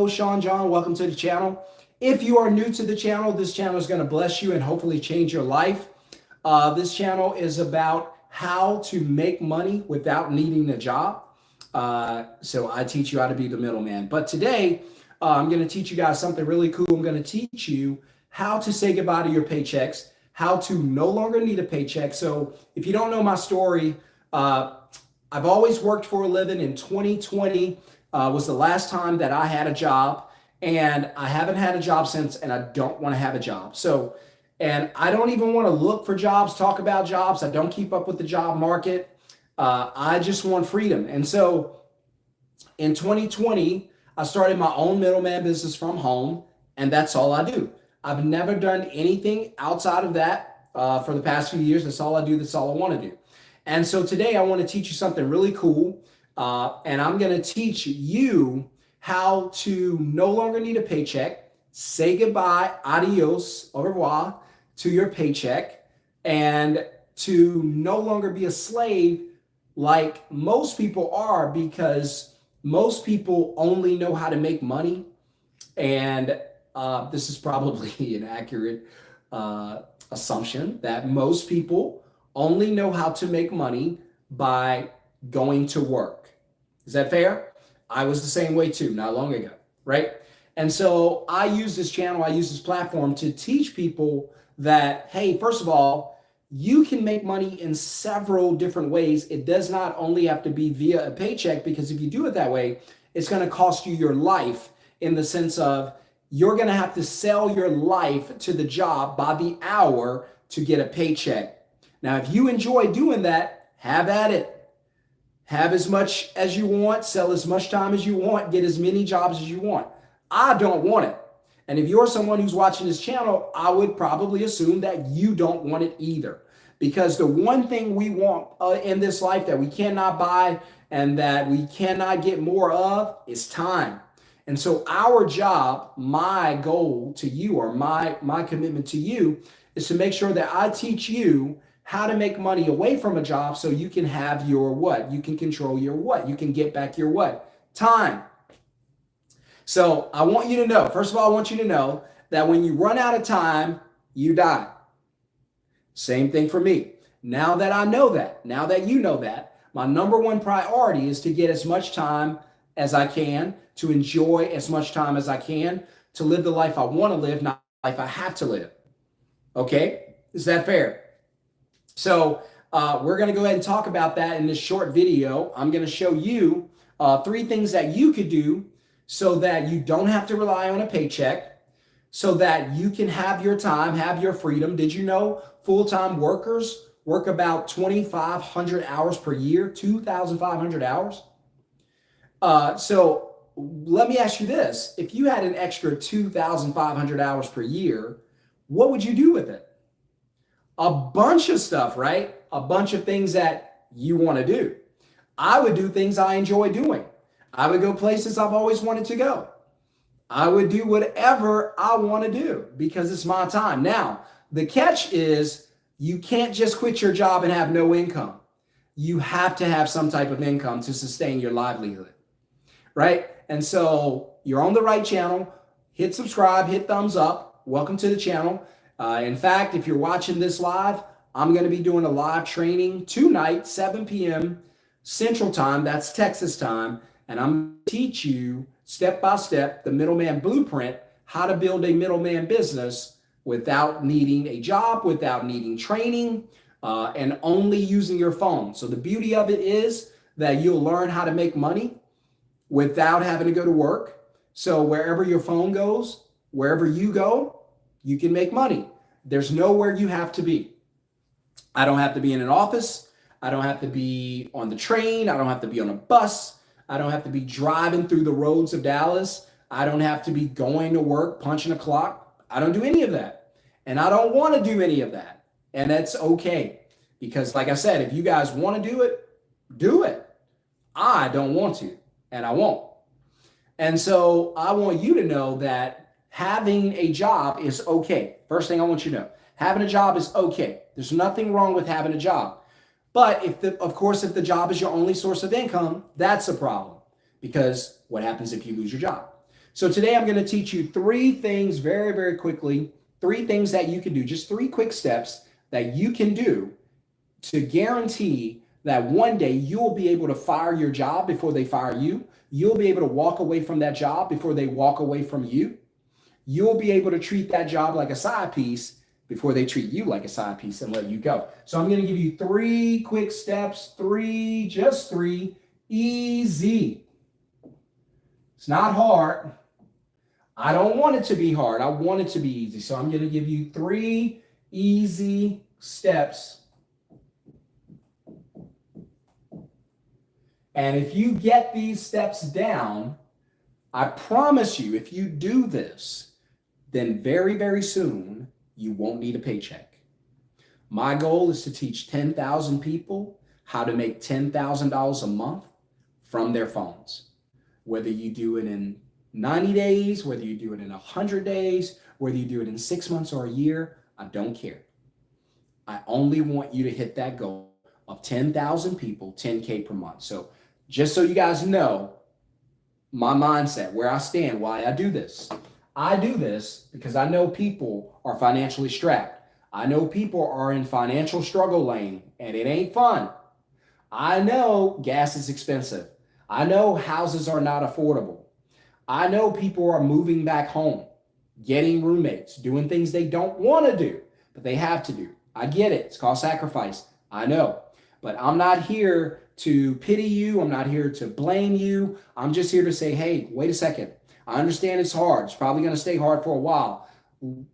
host, Shon-Jhon. Welcome to the channel. If you are new to the channel, this channel is going to bless you and hopefully change your life. This channel is about how to make money without needing a job. So I teach you how to be the middleman. But today, I'm going to teach you guys something really cool. I'm going to teach you how to say goodbye to your paychecks, how to no longer need a paycheck. So if you don't know my story, I've always worked for a living. In 2020 was the last time that I had a job, and I haven't had a job since, and I don't want to have a job. So, and I don't even want to look for jobs, talk about jobs. I don't keep up with the job market. I just want freedom. And so in 2020, I started my own middleman business from home, and that's all I do. I've never done anything outside of that for the past few years. That's all I do. That's all I want to do. And so today I want to teach you something really cool. And I'm going to teach you how to no longer need a paycheck, say goodbye, adios, au revoir to your paycheck, and to no longer be a slave like most people are, because most people only know how to make money. And this is probably an accurate assumption that most people only know how to make money by going to work. Is that fair? I was the same way too, not long ago, right? And so I use this channel, I use this platform to teach people that, hey, first of all, you can make money in several different ways. It does not only have to be via a paycheck, because if you do it that way, it's going to cost you your life, in the sense of you're going to have to sell your life to the job by the hour to get a paycheck. Now, if you enjoy doing that, have at it. Have as much as you want, sell as much time as you want, get as many jobs as you want. I don't want it. And if you're someone who's watching this channel, I would probably assume that you don't want it either. Because the one thing we want in this life that we cannot buy and that we cannot get more of is time. And so our job, my goal to you, or my commitment to you, is to make sure that I teach you how to make money away from a job so you can have your what? You can control your what? You can get back your what? Time. So I want you to know, first of all, I want you to know that when you run out of time, you die. Same thing for me. Now that I know that, now that you know that, my number one priority is to get as much time as I can, to enjoy as much time as I can, to live the life I want to live, not the life I have to live. Okay? Is that fair? So we're going to go ahead and talk about that in this short video. I'm going to show you 3 things that you could do so that you don't have to rely on a paycheck, so that you can have your time, have your freedom. Did you know full-time workers work about 2,500 hours per year, 2,500 hours? So let me ask you this. If you had an extra 2,500 hours per year, what would you do with it? A bunch of stuff, right? A bunch of things that you want to do. I would do things I enjoy doing. I would go places I've always wanted to go. I would do whatever I want to do because it's my time. Now, the catch is you can't just quit your job and have no income. You have to have some type of income to sustain your livelihood, right? And so you're on the right channel. Hit subscribe, hit thumbs up. Welcome to the channel. In fact, if you're watching this live, I'm going to be doing a live training tonight, 7 p.m. Central Time. That's Texas time. And I'm going to teach you step by step the middleman blueprint, how to build a middleman business without needing a job, without needing training, and only using your phone. So the beauty of it is that you'll learn how to make money without having to go to work. So wherever your phone goes, wherever you go, you can make money. There's nowhere you have to be. I don't have to be in an office. I don't have to be on the train. I don't have to be on a bus. I don't have to be driving through the roads of Dallas. I don't have to be going to work, punching a clock. I don't do any of that. And I don't want to do any of that. And that's okay. Because like I said, if you guys want to do it, do it. I don't want to, and I won't. And so I want you to know that having a job is okay. First thing I want you to know, having a job is okay. There's nothing wrong with having a job. But if the job is your only source of income, that's a problem, because what happens if you lose your job? So today I'm going to teach you 3 things very, very quickly, 3 things that you can do, just 3 quick steps that you can do to guarantee that one day you'll be able to fire your job before they fire you. You'll be able to walk away from that job before they walk away from you. You'll be able to treat that job like a side piece before they treat you like a side piece and let you go. So I'm going to give you 3 quick steps, just 3, easy. It's not hard. I don't want it to be hard. I want it to be easy. So I'm going to give you 3 easy steps. And if you get these steps down, I promise you, if you do this, then very, very soon, you won't need a paycheck. My goal is to teach 10,000 people how to make $10,000 a month from their phones. Whether you do it in 90 days, whether you do it in 100 days, whether you do it in 6 months or a year, I don't care. I only want you to hit that goal of 10,000 people, 10K per month. So just so you guys know my mindset, where I stand, why I do this. I do this because I know people are financially strapped. I know people are in financial struggle lane and it ain't fun. I know gas is expensive. I know houses are not affordable. I know people are moving back home, getting roommates, doing things they don't want to do, but they have to do. I get it. It's called sacrifice. I know. But I'm not here to pity you. I'm not here to blame you. I'm just here to say, hey, wait a second. I understand it's hard. It's probably going to stay hard for a while.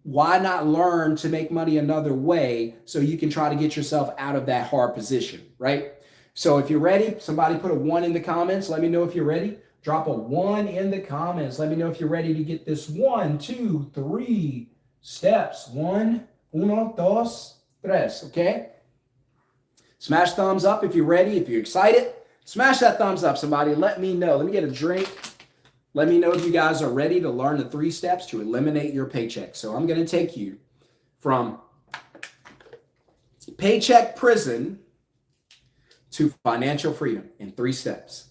Why not learn to make money another way so you can try to get yourself out of that hard position, right? So if you're ready, somebody put a 1 in the comments. Let me know if you're ready. Drop a 1 in the comments. Let me know if you're ready to get this 1, 2, 3 steps. 1, 2, 3, okay? Smash thumbs up if you're ready. If you're excited, smash that thumbs up, somebody. Let me know. Let me get a drink. Let me know if you guys are ready to learn the 3 steps to eliminate your paycheck. So I'm going to take you from paycheck prison to financial freedom in 3 steps.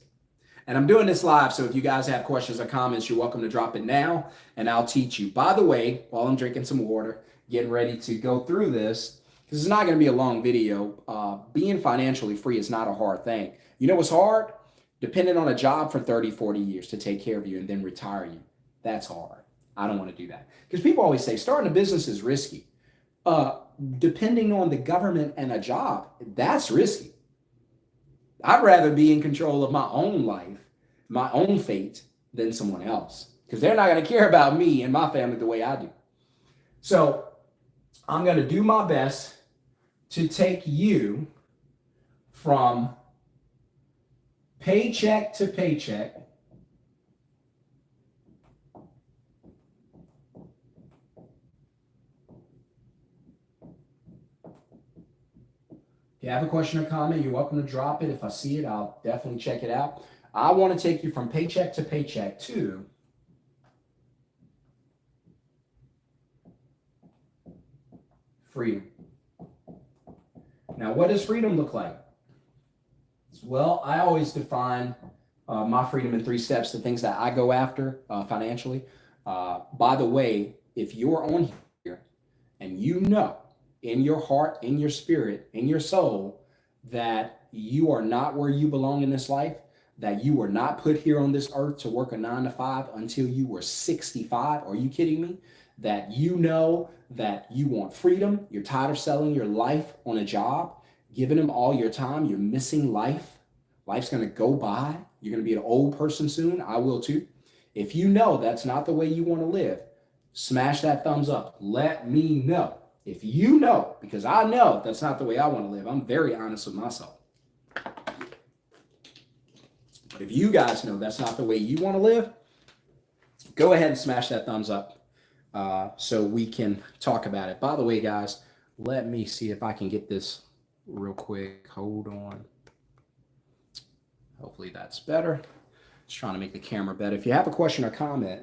And I'm doing this live, so if you guys have questions or comments, you're welcome to drop it now, and I'll teach you. By the way, while I'm drinking some water, getting ready to go through this, because it's not going to be a long video, being financially free is not a hard thing. You know what's hard? Depending on a job for 30, 40 years to take care of you and then retire you. That's hard. I don't want to do that. Because people always say starting a business is risky. Depending on the government and a job, that's risky. I'd rather be in control of my own life, my own fate, than someone else. Because they're not going to care about me and my family the way I do. So I'm going to do my best to take you from paycheck to paycheck. If you have a question or comment, you're welcome to drop it. If I see it, I'll definitely check it out. I want to take you from paycheck to paycheck to freedom. Now, what does freedom look like? Well, I always define my freedom in 3 steps, the things that I go after financially. By the way, if you're on here and you know in your heart, in your spirit, in your soul, that you are not where you belong in this life, that you were not put here on this earth to work a 9 to 5 until you were 65. Are you kidding me? That you know that you want freedom. You're tired of selling your life on a job, giving them all your time. You're missing life. Life's going to go by. You're going to be an old person soon. I will too. If you know that's not the way you want to live, smash that thumbs up. Let me know. If you know, because I know that's not the way I want to live. I'm very honest with myself. But if you guys know that's not the way you want to live, go ahead and smash that thumbs up so we can talk about it. By the way, guys, let me see if I can get this real quick. Hold on. Hopefully that's better. Just trying to make the camera better. If you have a question or comment,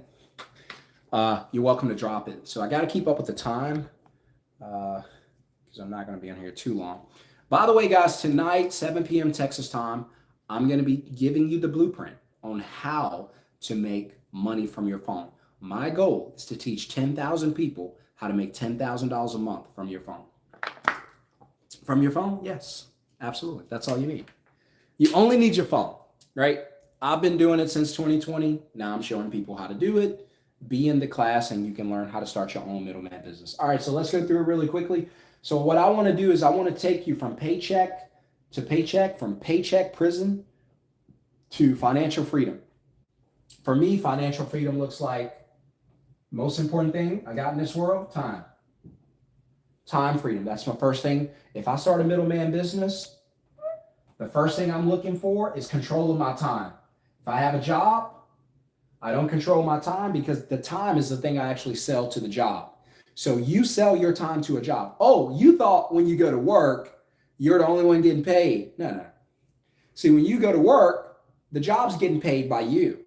you're welcome to drop it. So I got to keep up with the time because I'm not going to be on here too long. By the way, guys, tonight, 7 p.m. Texas time, I'm going to be giving you the blueprint on how to make money from your phone. My goal is to teach 10,000 people how to make $10,000 a month from your phone. From your phone? Yes, absolutely. That's all you need. You only need your phone, right? I've been doing it since 2020. Now I'm showing people how to do it. Be in the class and you can learn how to start your own middleman business. All right, so let's go through it really quickly. So what I want to do is I want to take you from paycheck to paycheck, from paycheck prison to financial freedom. For me, financial freedom looks like most important thing I got in this world, time. Time freedom. That's my first thing. If I start a middleman business, the first thing I'm looking for is control of my time. If I have a job, I don't control my time because the time is the thing I actually sell to the job. So you sell your time to a job. Oh, you thought when you go to work, you're the only one getting paid. No. See, when you go to work, the job's getting paid by you.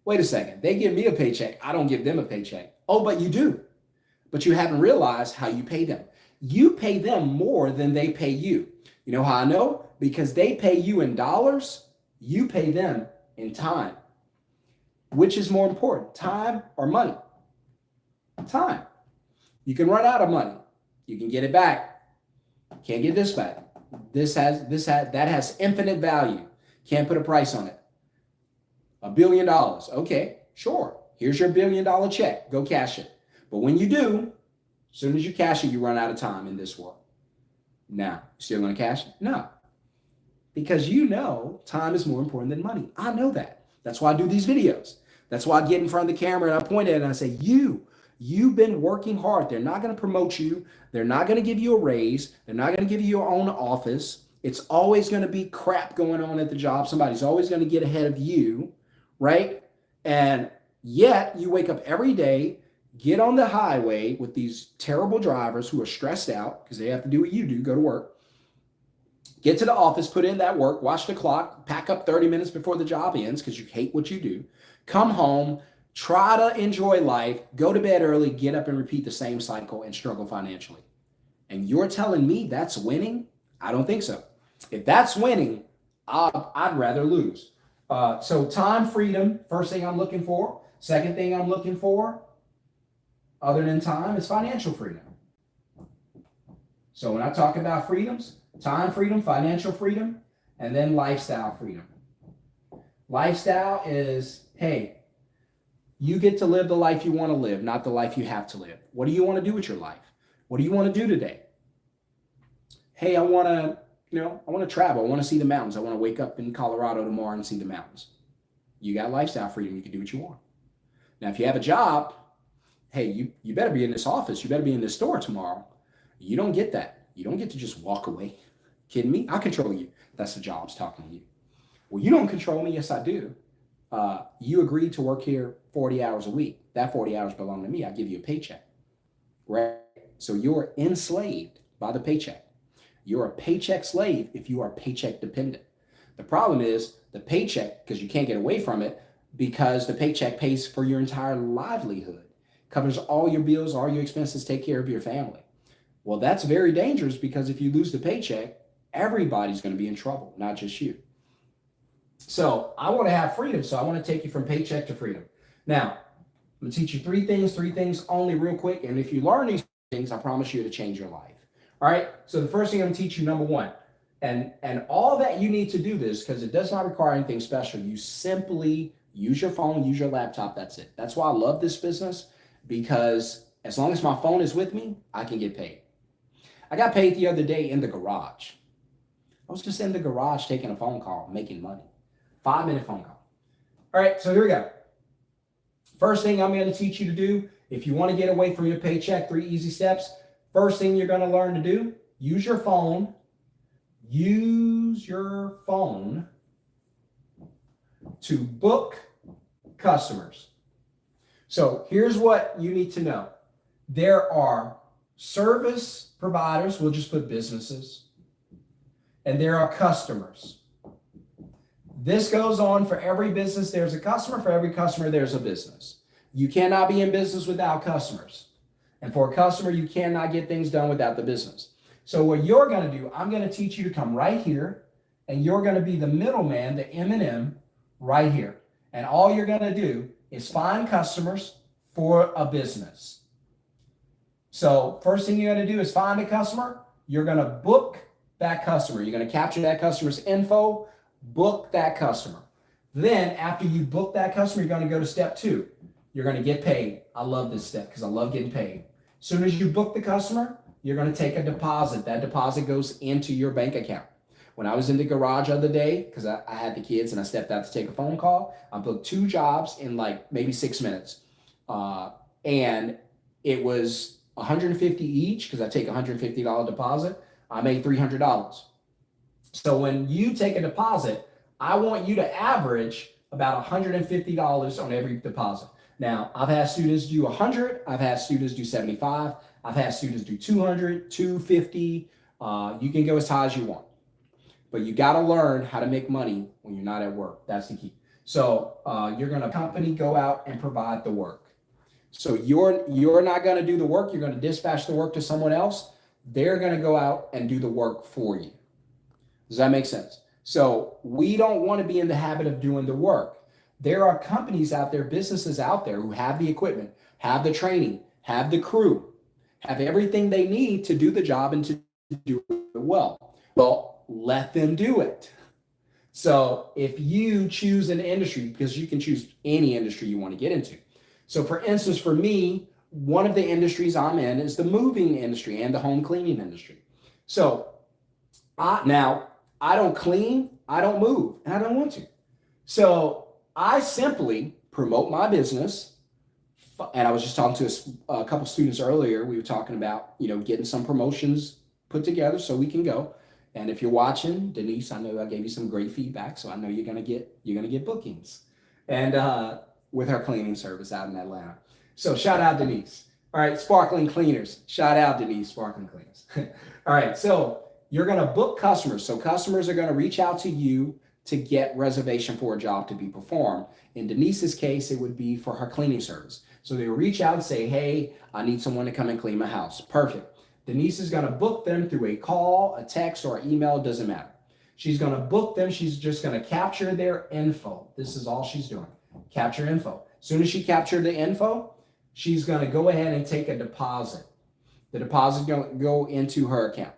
Wait a second. They give me a paycheck. I don't give them a paycheck. Oh, but you do. But you haven't realized how you pay them. You pay them more than they pay you. You know how I know? Because they pay you in dollars, you pay them in time. Which is more important, time or money? Time. You can run out of money. You can get it back. Can't get this back. That has infinite value. Can't put a price on it. $1 billion. Okay, sure. Here's your $1 billion check. Go cash it. But when you do, as soon as you cash it, you run out of time in this world. Now, still going to cash it? No. Because you know time is more important than money. I know that. That's why I do these videos. That's why I get in front of the camera and I point at it and I say, you've been working hard. They're not going to promote you. They're not going to give you a raise. They're not going to give you your own office. It's always going to be crap going on at the job. Somebody's always going to get ahead of you, right? And yet you wake up every day, get on the highway with these terrible drivers who are stressed out because they have to do what you do, go to work, get to the office, put in that work, watch the clock, pack up 30 minutes before the job ends because you hate what you do, come home, try to enjoy life, go to bed early, get up and repeat the same cycle and struggle financially. And you're telling me that's winning? I don't think so. If that's winning, I'd rather lose. So time freedom, first thing I'm looking for. Second thing I'm looking for, other than time, is financial freedom. So when I talk about freedoms, time freedom, financial freedom, and then lifestyle freedom. Lifestyle is, hey, you get to live the life you want to live, not the life you have to live. What do you want to do with your life? What do you want to do today? Hey, I want to travel. I want to see the mountains. I want to wake up in Colorado tomorrow and see the mountains. You got lifestyle freedom. You can do what you want. Now, if you have a job, hey, you better be in this office. You better be in this store tomorrow. You don't get that. You don't get to just walk away. Kidding me? I control you. That's the job's talking to you. Well, you don't control me. Yes, I do. You agreed to work here 40 hours a week. That 40 hours belong to me. I give you a paycheck, right? So you're enslaved by the paycheck. You're a paycheck slave if you are paycheck dependent. The problem is the paycheck, because you can't get away from it, because the paycheck pays for your entire livelihood, covers all your bills, all your expenses, take care of your family. Well, that's very dangerous because if you lose the paycheck, everybody's going to be in trouble, not just you. So I want to have freedom. So I want to take you from paycheck to freedom. Now, I'm going to teach you three things only real quick. And if you learn these things, I promise you to change your life. All right. So the first thing I'm going to teach you, number one, and all that you need to do this, because it does not require anything special. You simply use your phone, use your laptop. That's it. That's why I love this business, because as long as my phone is with me, I can get paid. I got paid the other day in the garage. I was just in the garage taking a phone call, making money. 5-minute phone call. All right, so here we go. First thing I'm going to teach you to do, if you want to get away from your paycheck, 3 easy steps. First thing you're going to learn to do, use your phone. Use your phone to book customers. So here's what you need to know. There are service providers, we'll just put businesses, and there are customers. This goes on for every business. There's a customer. For every customer, there's a business. You cannot be in business without customers. And for a customer, you cannot get things done without the business. So what you're going to do, I'm going to teach you to come right here, and you're going to be the middleman, the M&M, right here. And all you're going to do is find customers for a business. So first thing you're going to do is find a customer. You're going to book that customer. You're going to capture that customer's info, book that customer. Then after you book that customer, you're going to go to step 2. You're going to get paid. I love this step because I love getting paid. As soon as you book the customer, you're going to take a deposit. That deposit goes into your bank account. When I was in the garage the other day, because I had the kids and I stepped out to take a phone call, I booked 2 jobs in like maybe 6 minutes. And it was $150 each because I take $150 deposit. I made $300. So when you take a deposit, I want you to average about $150 on every deposit. Now, I've had students do 100. I've had students do 75. I've had students do 200, 250. You can go as high as you want. But you got to learn how to make money when you're not at work. That's the key. So you're going to company go out and provide the work. So you're not going to do the work. You're going to dispatch the work to someone else. They're going to go out and do the work for you. Does that make sense? So we don't want to be in the habit of doing the work. There are companies out there, businesses out there who have the equipment, have the training, have the crew, have everything they need to do the job and to do it well. Well, let them do it. So if you choose an industry, because you can choose any industry you want to get into. So for instance, for me, one of the industries I'm in is the moving industry and the home cleaning industry. So I don't clean, I don't move, and I don't want to. So I simply promote my business. And I was just talking to a couple students earlier. We were talking about, getting some promotions put together so we can go. And if you're watching, Denise, I know I gave you some great feedback, so I know you're gonna get bookings, and with her cleaning service out in Atlanta. So shout out Denise. All right, Sparkling Cleaners. Shout out Denise, Sparkling Cleaners. All right, so you're gonna book customers. So customers are gonna reach out to you to get reservation for a job to be performed. In Denise's case, it would be for her cleaning service. So they reach out and say, hey, I need someone to come and clean my house. Perfect. Denise is going to book them through a call, a text, or an email. It doesn't matter. She's going to book them. She's just going to capture their info. This is all she's doing. Capture info. As soon as she captured the info, she's going to go ahead and take a deposit. The deposit going to go into her account,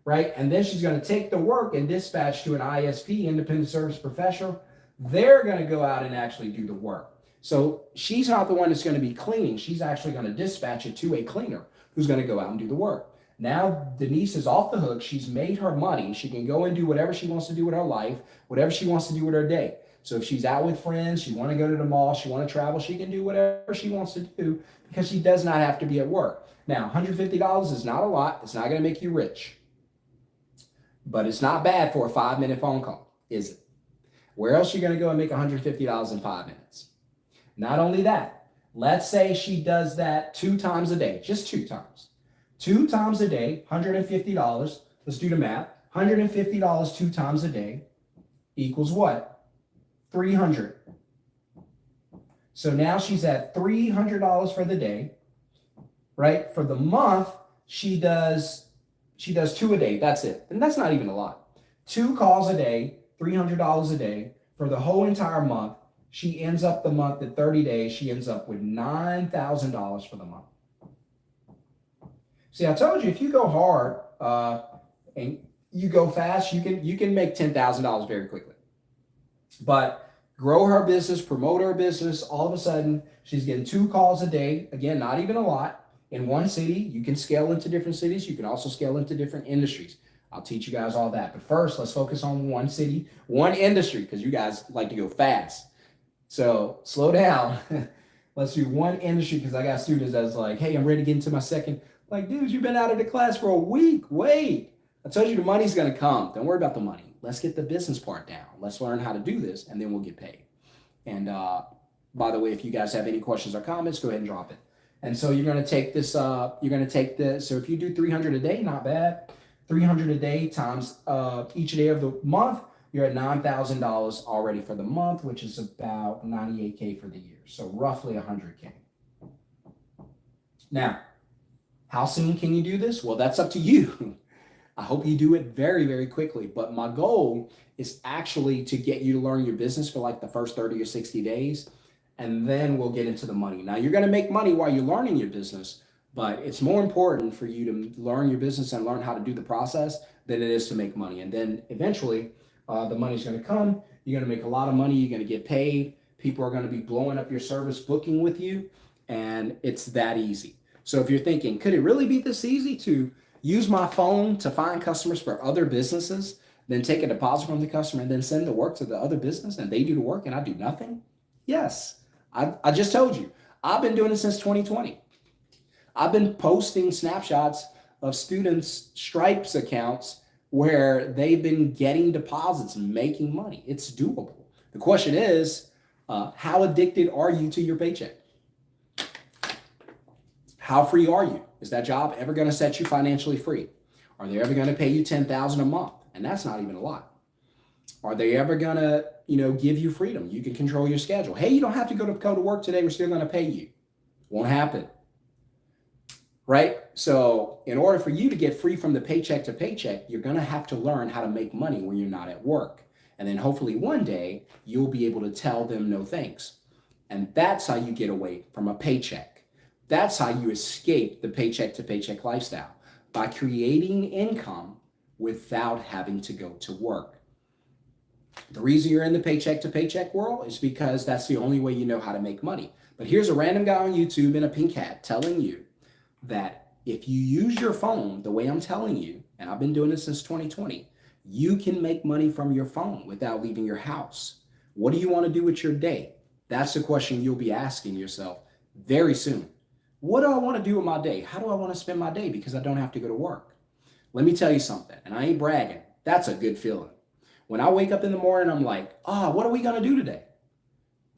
right? And then she's going to take the work and dispatch to an ISP, independent service professional. They're going to go out and actually do the work. So she's not the one that's going to be cleaning. She's actually going to dispatch it to a cleaner who's going to go out and do the work. Now Denise is off the hook. She's made her money. She can go and do whatever she wants to do with her life, whatever she wants to do with her day. So if she's out with friends, she want to go to the mall, she want to travel, she can do whatever she wants to do because she does not have to be at work. Now, $150 is not a lot. It's not going to make you rich. But it's not bad for a 5-minute phone call, is it? Where else are you going to go and make $150 in 5 minutes? Not only that, let's say she does that 2 times a day, just 2 times. 2 times a day, $150. Let's do the math. $150 2 times a day equals what? $300. So now she's at $300 for the day, right? For the month, she does 2 a day. That's it. And that's not even a lot. 2 calls a day, $300 a day for the whole entire month. She ends up the month at 30 days. She ends up with $9,000 for the month. See, I told you, if you go hard and you go fast, you can make $10,000 very quickly. But grow her business, promote her business. All of a sudden, she's getting 2 calls a day. Again, not even a lot. In one city, you can scale into different cities. You can also scale into different industries. I'll teach you guys all that. But first, let's focus on one city, one industry, because you guys like to go fast. So slow down. Let's do one industry, because I got students that's like, hey, I'm ready to get into my second. Like, dude, you've been out of the class for a week. Wait. I told you the money's going to come. Don't worry about the money. Let's get the business part down. Let's learn how to do this, and then we'll get paid. And by the way, if you guys have any questions or comments, go ahead and drop it. And so you're going to take this, so if you do 300 a day, not bad. 300 a day times each day of the month, you're at $9,000 already for the month, which is about $98K for the year. So roughly $100K. Now, how soon can you do this? Well, that's up to you. I hope you do it very, very quickly. But my goal is actually to get you to learn your business for like the first 30 or 60 days. and then we'll get into the money. Now, you're going to make money while you're learning your business, but it's more important for you to learn your business and learn how to do the process than it is to make money. And then eventually, the money's going to come. You're going to make a lot of money. You're going to get paid. People are going to be blowing up your service booking with you, and it's that easy. So if you're thinking, could it really be this easy to use my phone to find customers for other businesses, then take a deposit from the customer and then send the work to the other business and they do the work and I do nothing? Yes. I just told you, I've been doing it since 2020. I've been posting snapshots of students' Stripes accounts where they've been getting deposits and making money. It's doable. The question is, how addicted are you to your paycheck? How free are you? Is that job ever going to set you financially free? Are they ever going to pay you $10,000 a month? And that's not even a lot. Are they ever going to, give you freedom? You can control your schedule. Hey, you don't have to go to work today. We're still going to pay you. Won't happen. Right? So in order for you to get free from the paycheck to paycheck, you're going to have to learn how to make money when you're not at work. And then hopefully one day you'll be able to tell them no thanks. And that's how you get away from a paycheck. That's how you escape the paycheck to paycheck lifestyle, by creating income without having to go to work. The reason you're in the paycheck to paycheck world is because that's the only way you know how to make money. But here's a random guy on YouTube in a pink hat telling you that if you use your phone the way I'm telling you, and I've been doing this since 2020, you can make money from your phone without leaving your house. What do you want to do with your day? That's the question you'll be asking yourself very soon. What do I want to do with my day? How do I want to spend my day because I don't have to go to work? Let me tell you something, and I ain't bragging. That's a good feeling. When I wake up in the morning, I'm like, what are we going to do today?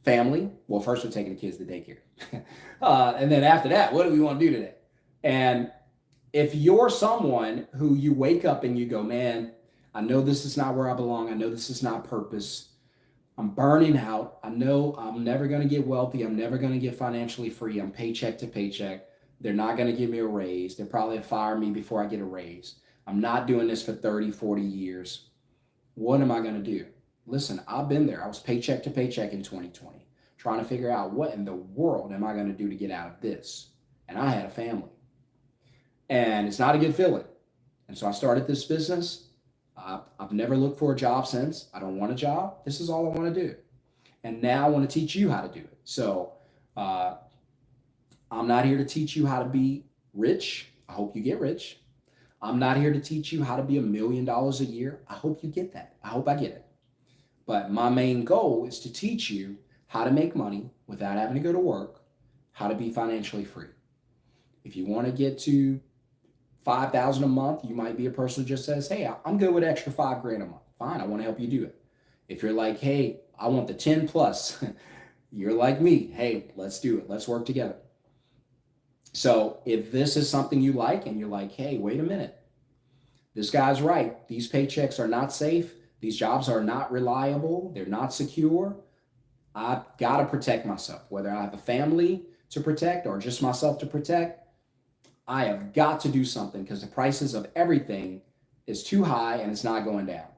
Family. Well, first we're taking the kids to daycare. And then after that, what do we want to do today? And if you're someone who you wake up and you go, man, I know this is not where I belong. I know this is not purpose. I'm burning out. I know I'm never going to get wealthy. I'm never going to get financially free. I'm paycheck to paycheck. They're not going to give me a raise. They'll probably fire me before I get a raise. I'm not doing this for 30, 40 years. What am I going to do? Listen, I've been there. I was paycheck to paycheck in 2020, trying to figure out what in the world am I going to do to get out of this? And I had a family. And it's not a good feeling. And so I started this business. I've never looked for a job since. I don't want a job. This is all I want to do. And now I want to teach you how to do it. So I'm not here to teach you how to be rich. I hope you get rich. I'm not here to teach you how to be $1 million a year. I hope you get that. I hope I get it. But my main goal is to teach you how to make money without having to go to work, how to be financially free. If you want to get to $5,000 a month, you might be a person who just says, hey, I'm good with extra $5,000 a month. Fine, I want to help you do it. If you're like, hey, I want the 10 plus, you're like me. Hey, let's do it. Let's work together. So if this is something you like and you're like, hey, wait a minute, this guy's right. These paychecks are not safe. These jobs are not reliable. They're not secure. I've got to protect myself, whether I have a family to protect or just myself to protect. I have got to do something because the prices of everything is too high and it's not going down.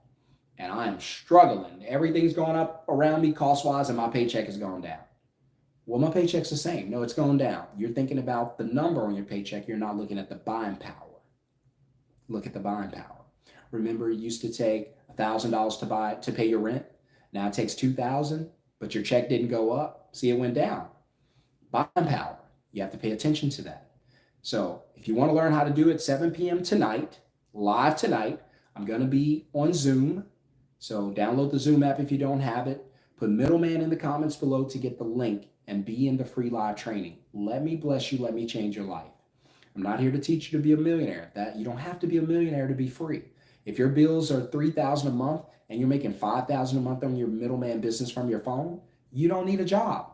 And I am struggling. Everything's going up around me cost-wise and my paycheck is going down. Well, my paycheck's the same. No, it's going down. You're thinking about the number on your paycheck. You're not looking at the buying power. Look at the buying power. Remember, it used to take $1,000 to pay your rent. Now it takes $2,000, but your check didn't go up. See, it went down. Buying power. You have to pay attention to that. So if you want to learn how to do it, 7 p.m. tonight, live tonight, I'm going to be on Zoom. So download the Zoom app if you don't have it. Put middleman in the comments below to get the link and be in the free live training. Let me bless you. Let me change your life. I'm not here to teach you to be a millionaire. That you don't have to be a millionaire to be free. If your bills are $3,000 a month and you're making $5,000 a month on your middleman business from your phone, you don't need a job.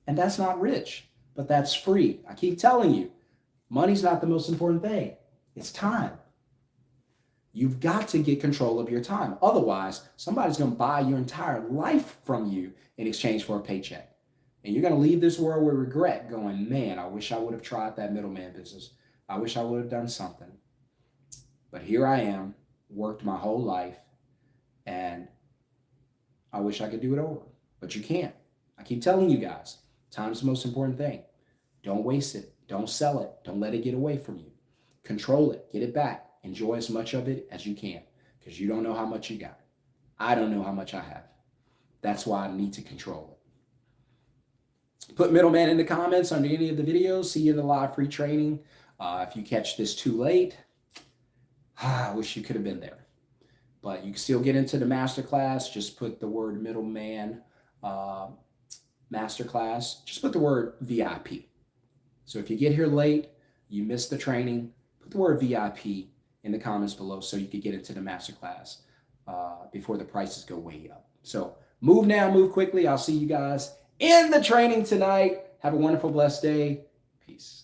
And that's not rich, but that's free. I keep telling you, money's not the most important thing. It's time. You've got to get control of your time. Otherwise, somebody's going to buy your entire life from you in exchange for a paycheck. And you're going to leave this world with regret going, man, I wish I would have tried that middleman business. I wish I would have done something. But here I am, worked my whole life, and I wish I could do it over. But you can't. I keep telling you guys, time's the most important thing. Don't waste it. Don't sell it. Don't let it get away from you. Control it. Get it back. Enjoy as much of it as you can because you don't know how much you got. I don't know how much I have. That's why I need to control it. Put middleman in the comments under any of the videos. See you in the live free training. If you catch this too late, I wish you could have been there. But you can still get into the masterclass. Just put the word middleman masterclass. Just put the word VIP. So if you get here late, you missed the training, put the word VIP in the comments below so you could get into the masterclass before the prices go way up. So move now, move quickly. I'll see you guys in the training tonight. Have a wonderful, blessed day. Peace.